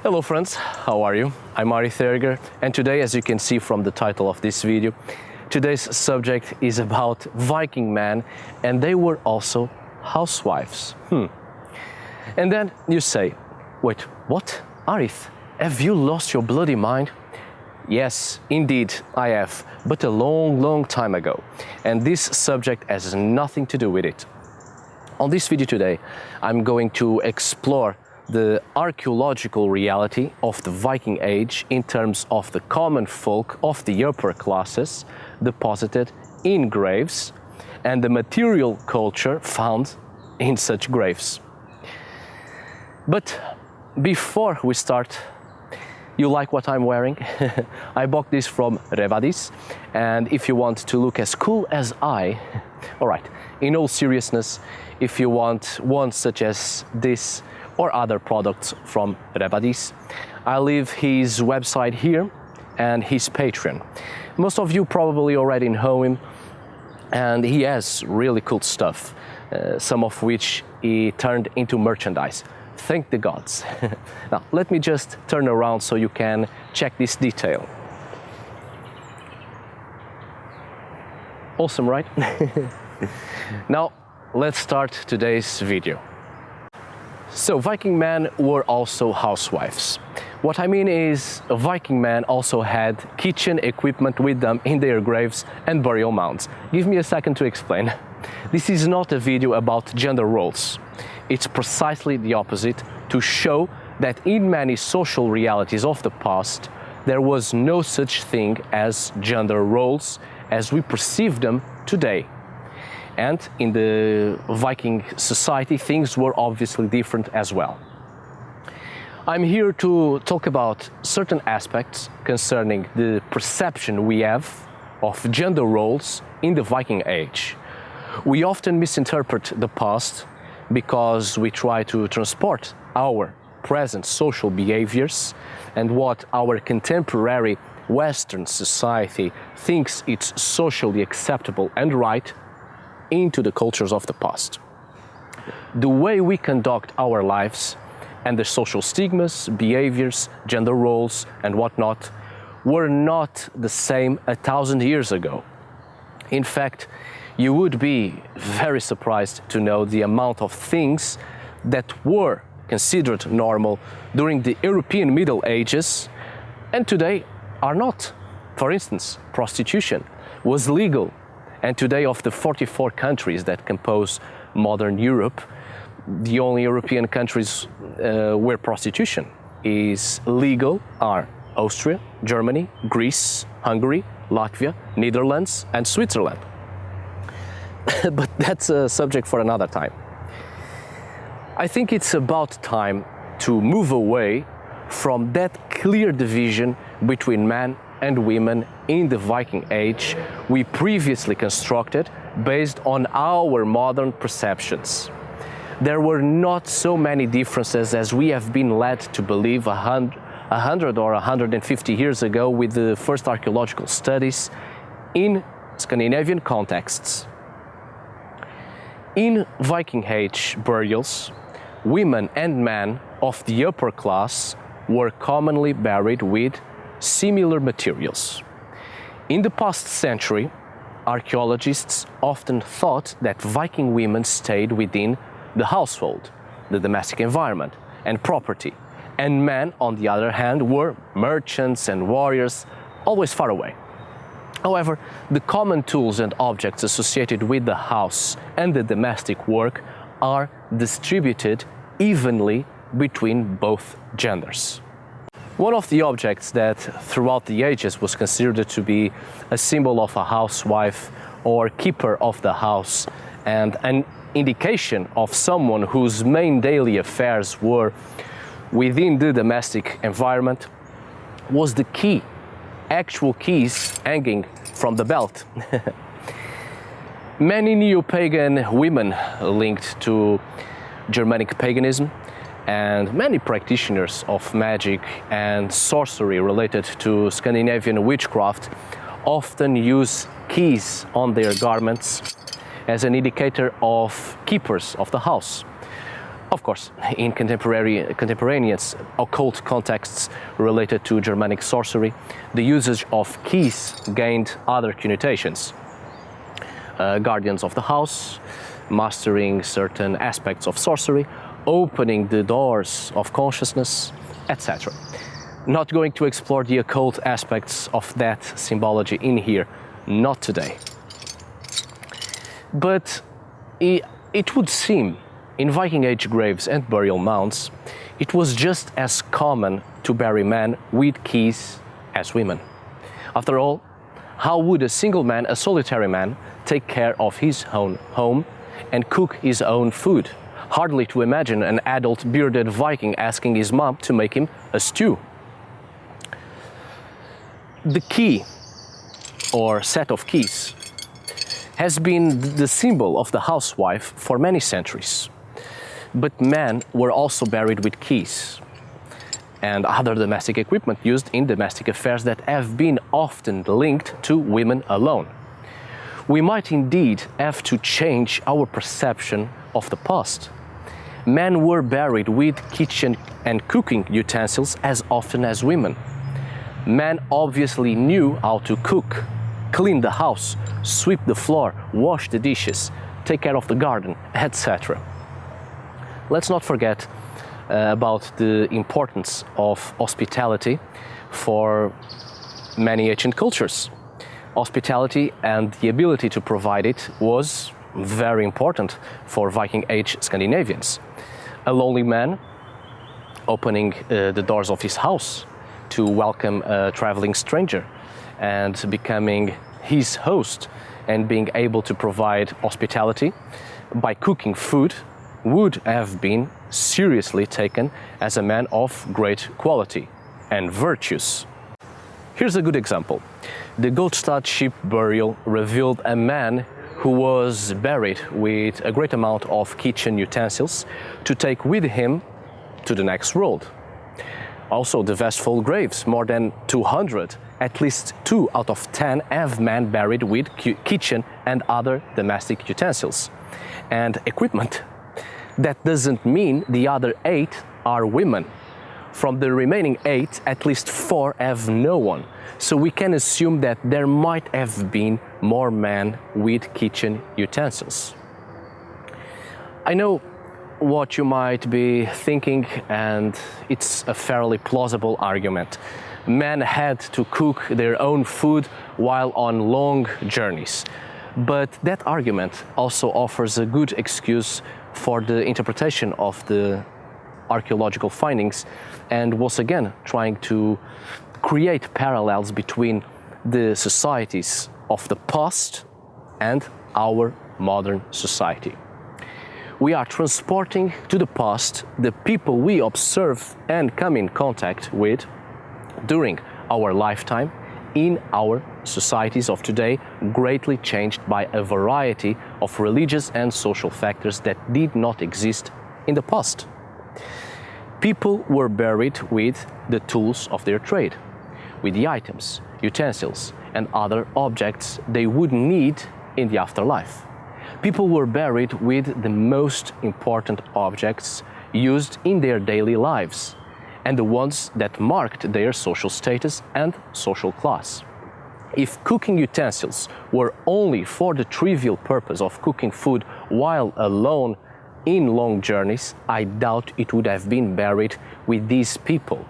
Hello friends, how are you? I'm Ari Theriger, and today, as you can see from the title of this video, today's subject is about Viking men, and they were also housewives. And then you say, wait, what? Arith, have you lost your bloody mind? Yes, indeed, I have, but a long time ago. And this subject has nothing to do with it. On this video today, I'm going to explore the archaeological reality of the Viking Age in terms of the common folk of the upper classes deposited in graves and the material culture found in such graves. But before we start, you like what I'm wearing? I bought this from Revadis, and if you want to look as cool as I, alright, in all seriousness, if you want one such as this or other products from Revadis, I'll leave his website here and his Patreon. Most of you probably already know him, and he has really cool stuff, some of which he turned into merchandise. Thank the gods. Now, let me just turn around so you can check this detail. Awesome, right? Now, let's start today's video. So, Viking men were also housewives. What I mean is, Viking men also had kitchen equipment with them in their graves and burial mounds. Give me a second to explain. This is not a video about gender roles. It's precisely the opposite, to show that in many social realities of the past, there was no such thing as gender roles as we perceive them today. And in the Viking society, things were obviously different as well. I'm here to talk about certain aspects concerning the perception we have of gender roles in the Viking Age. We often misinterpret the past because we try to transport our present social behaviors and what our contemporary Western society thinks it's socially acceptable and right into the cultures of the past. The way we conduct our lives and the social stigmas, behaviors, gender roles and whatnot were not the same 1,000 years ago. In fact, you would be very surprised to know the amount of things that were considered normal during the European Middle Ages and today are not. For instance, prostitution was legal, and today of the 44 countries that compose modern Europe, the only European countries where prostitution is legal are Austria, Germany, Greece, Hungary, Latvia, Netherlands and Switzerland. But that's a subject for another time. I think it's about time to move away from that clear division between men and women in the Viking Age we previously constructed based on our modern perceptions. There were not so many differences as we have been led to believe 100 or 150 years ago with the first archaeological studies in Scandinavian contexts. In Viking Age burials, women and men of the upper class were commonly buried with similar materials. In the past century, archaeologists often thought that Viking women stayed within the household, the domestic environment, and property, and men, on the other hand, were merchants and warriors, always far away. However, the common tools and objects associated with the house and the domestic work are distributed evenly between both genders. One of the objects that throughout the ages was considered to be a symbol of a housewife or keeper of the house and an indication of someone whose main daily affairs were within the domestic environment was the key, actual keys hanging from the belt. Many neo-pagan women linked to Germanic paganism and many practitioners of magic and sorcery related to Scandinavian witchcraft often use keys on their garments as an indicator of keepers of the house. Of course, in contemporaneous occult contexts related to Germanic sorcery, the usage of keys gained other connotations. Guardians of the house, mastering certain aspects of sorcery, opening the doors of consciousness, etc. Not going to explore the occult aspects of that symbology in here, not today. But it would seem in Viking Age graves and burial mounds, it was just as common to bury men with keys as women. After all, how would a single man, a solitary man, take care of his own home and cook his own food? Hardly to imagine an adult bearded Viking asking his mom to make him a stew. The key, or set of keys, has been the symbol of the housewife for many centuries. But men were also buried with keys and other domestic equipment used in domestic affairs that have been often linked to women alone. We might indeed have to change our perception of the past. Men were buried with kitchen and cooking utensils as often as women. Men obviously knew how to cook, clean the house, sweep the floor, wash the dishes, take care of the garden, etc. Let's not forget about the importance of hospitality for many ancient cultures. Hospitality and the ability to provide it was very important for Viking Age Scandinavians. A lonely man opening the doors of his house to welcome a traveling stranger and becoming his host and being able to provide hospitality by cooking food would have been seriously taken as a man of great quality and virtues. Here's a good example. The Goldstad ship burial revealed a man who was buried with a great amount of kitchen utensils to take with him to the next world. Also, the Vestfold graves, more than 200, at least 2 out of 10 have men buried with kitchen and other domestic utensils and equipment. That doesn't mean the other 8 are women. From the remaining 8, at least 4 have no one. So we can assume that there might have been more men with kitchen utensils. I know what you might be thinking, and it's a fairly plausible argument. Men had to cook their own food while on long journeys. But that argument also offers a good excuse for the interpretation of the archaeological findings, and once again trying to create parallels between the societies of the past and our modern society. We are transporting to the past the people we observe and come in contact with during our lifetime in our societies of today, greatly changed by a variety of religious and social factors that did not exist in the past. People were buried with the tools of their trade, with the items, utensils, and other objects they would need in the afterlife. People were buried with the most important objects used in their daily lives, and the ones that marked their social status and social class. If cooking utensils were only for the trivial purpose of cooking food while alone in long journeys, I doubt it would have been buried with these people.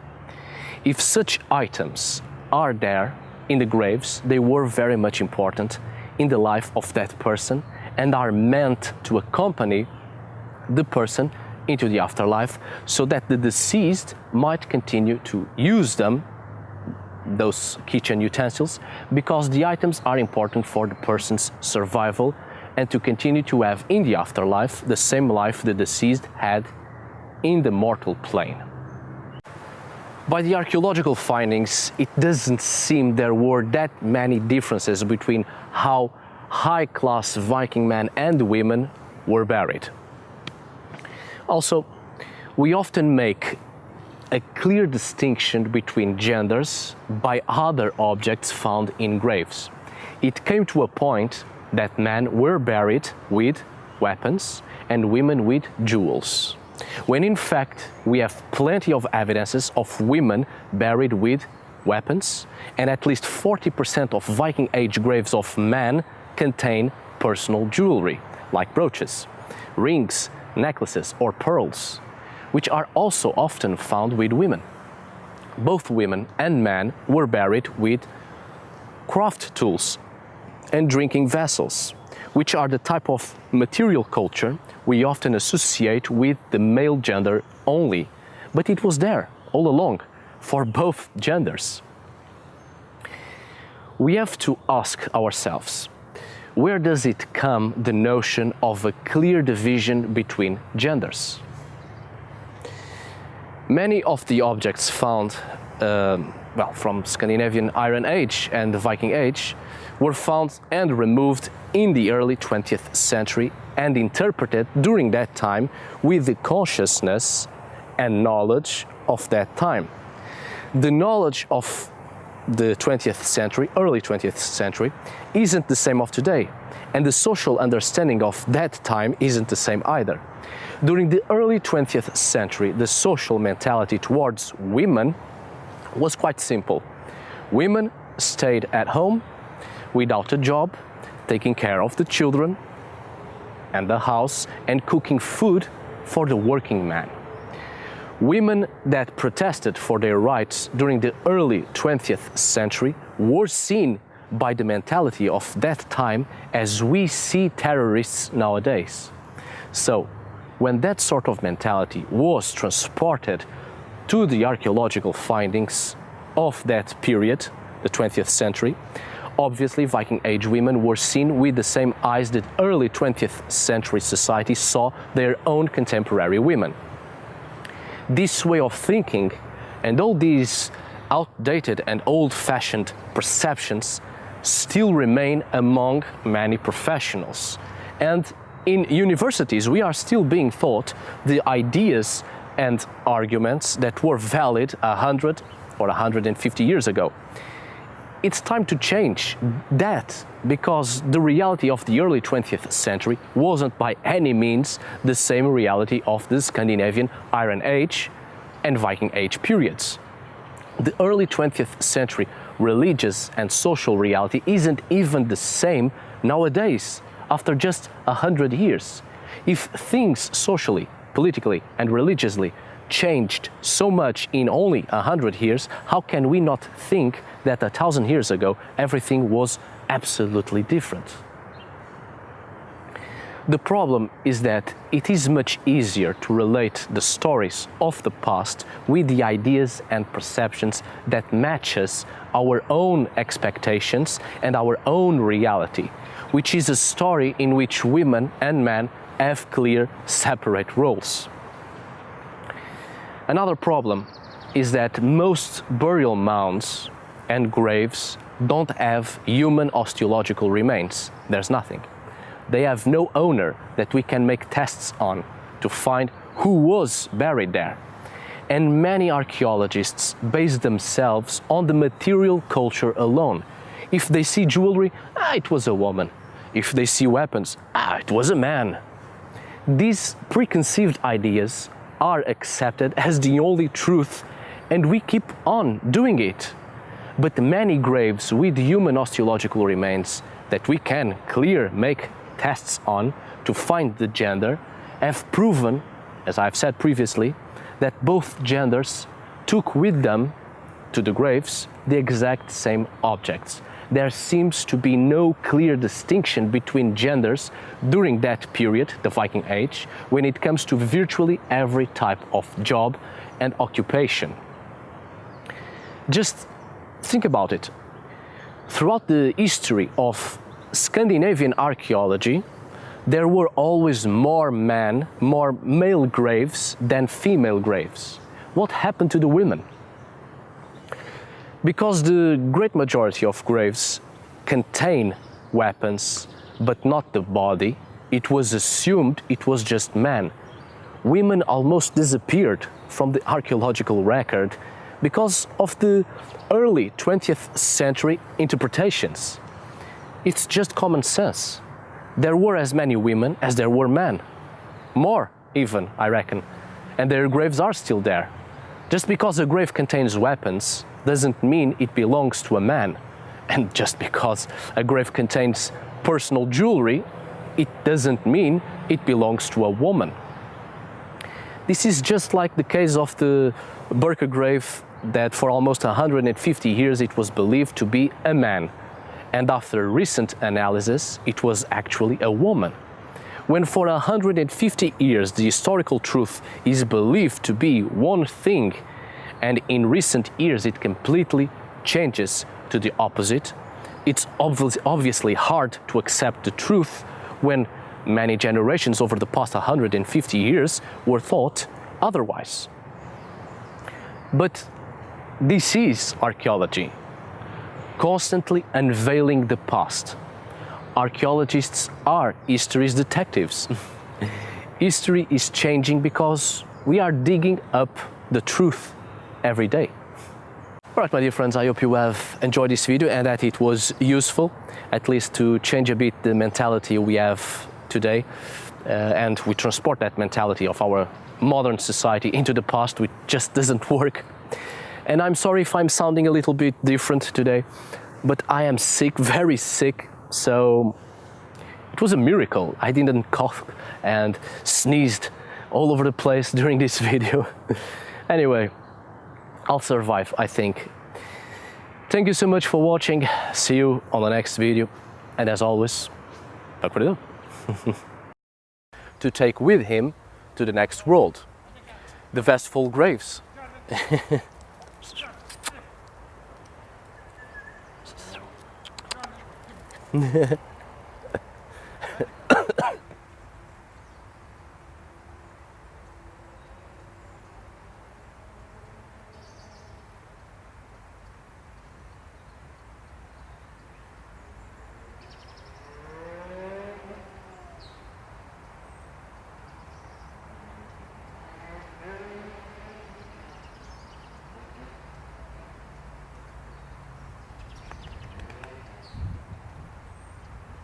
If such items are there in the graves, they were very much important in the life of that person and are meant to accompany the person into the afterlife so that the deceased might continue to use them, those kitchen utensils, because the items are important for the person's survival and to continue to have in the afterlife the same life the deceased had in the mortal plane. By the archaeological findings, it doesn't seem there were that many differences between how high-class Viking men and women were buried. Also, we often make a clear distinction between genders by other objects found in graves. It came to a point that men were buried with weapons and women with jewels. when in fact we have plenty of evidences of women buried with weapons, and at least 40% of Viking Age graves of men contain personal jewelry, like brooches, rings, necklaces, or pearls, which are also often found with women. Both women and men were buried with craft tools and drinking vessels, which are the type of material culture we often associate with the male gender only, but it was there all along for both genders. We have to ask ourselves, where does it come the notion of a clear division between genders? Many of the objects found from Scandinavian Iron Age and the Viking Age were found and removed in the early 20th century and interpreted during that time with the consciousness and knowledge of that time. The knowledge of the 20th century, early 20th century, isn't the same of today, and the social understanding of that time isn't the same either. During the early 20th century, the social mentality towards women was quite simple. Women stayed at home without a job, taking care of the children and the house and cooking food for the working man. Women that protested for their rights during the early 20th century were seen by the mentality of that time as we see terrorists nowadays. So, when that sort of mentality was transported to the archaeological findings of that period, the 20th century, obviously Viking Age women were seen with the same eyes that early 20th century society saw their own contemporary women. This way of thinking and all these outdated and old-fashioned perceptions still remain among many professionals. And in universities, we are still being taught the ideas and arguments that were valid 100 or 150 years ago. It's time to change that, because the reality of the early 20th century wasn't by any means the same reality of the Scandinavian Iron Age and Viking Age periods. The early 20th century religious and social reality isn't even the same nowadays, after just 100 years. If things socially, politically, and religiously changed so much in only 100 years, how can we not think that 1,000 years ago everything was absolutely different? The problem is that it is much easier to relate the stories of the past with the ideas and perceptions that matches our own expectations and our own reality, which is a story in which women and men have clear, separate roles. Another problem is that most burial mounds and graves don't have human osteological remains. There's nothing. They have no owner that we can make tests on to find who was buried there. And many archaeologists base themselves on the material culture alone. If they see jewelry, it was a woman. If they see weapons, it was a man. These preconceived ideas are accepted as the only truth, and we keep on doing it. But many graves with human osteological remains that we can make tests on to find the gender have proven, as I've said previously, that both genders took with them to the graves the exact same objects. There seems to be no clear distinction between genders during that period, the Viking Age, when it comes to virtually every type of job and occupation. Just think about it. Throughout the history of Scandinavian archaeology, there were always more male graves than female graves. What happened to the women? Because the great majority of graves contain weapons, but not the body, it was assumed it was just men. Women almost disappeared from the archaeological record because of the early 20th century interpretations. It's just common sense. There were as many women as there were men. More even, I reckon. and their graves are still there. Just because a grave contains weapons doesn't mean it belongs to a man. And just because a grave contains personal jewelry, it doesn't mean it belongs to a woman. This is just like the case of the Burqa grave, that for almost 150 years it was believed to be a man. And after recent analysis, it was actually a woman. When for 150 years the historical truth is believed to be one thing, and in recent years it completely changes to the opposite, it's obviously hard to accept the truth when many generations over the past 150 years were thought otherwise. But this is archaeology, constantly unveiling the past. Archaeologists are history's detectives. History is changing because we are digging up the truth every day. Alright, my dear friends, I hope you have enjoyed this video and that it was useful, at least to change a bit the mentality we have today, and we transport that mentality of our modern society into the past, which just doesn't work. And I'm sorry if I'm sounding a little bit different today, but I am sick, very sick. So it was a miracle. I didn't cough and sneezed all over the place during this video. Anyway, I'll survive, I think. Thank you so much for watching. See you on the next video. And as always, tack för det. To take with him to the next world. The vastful graves.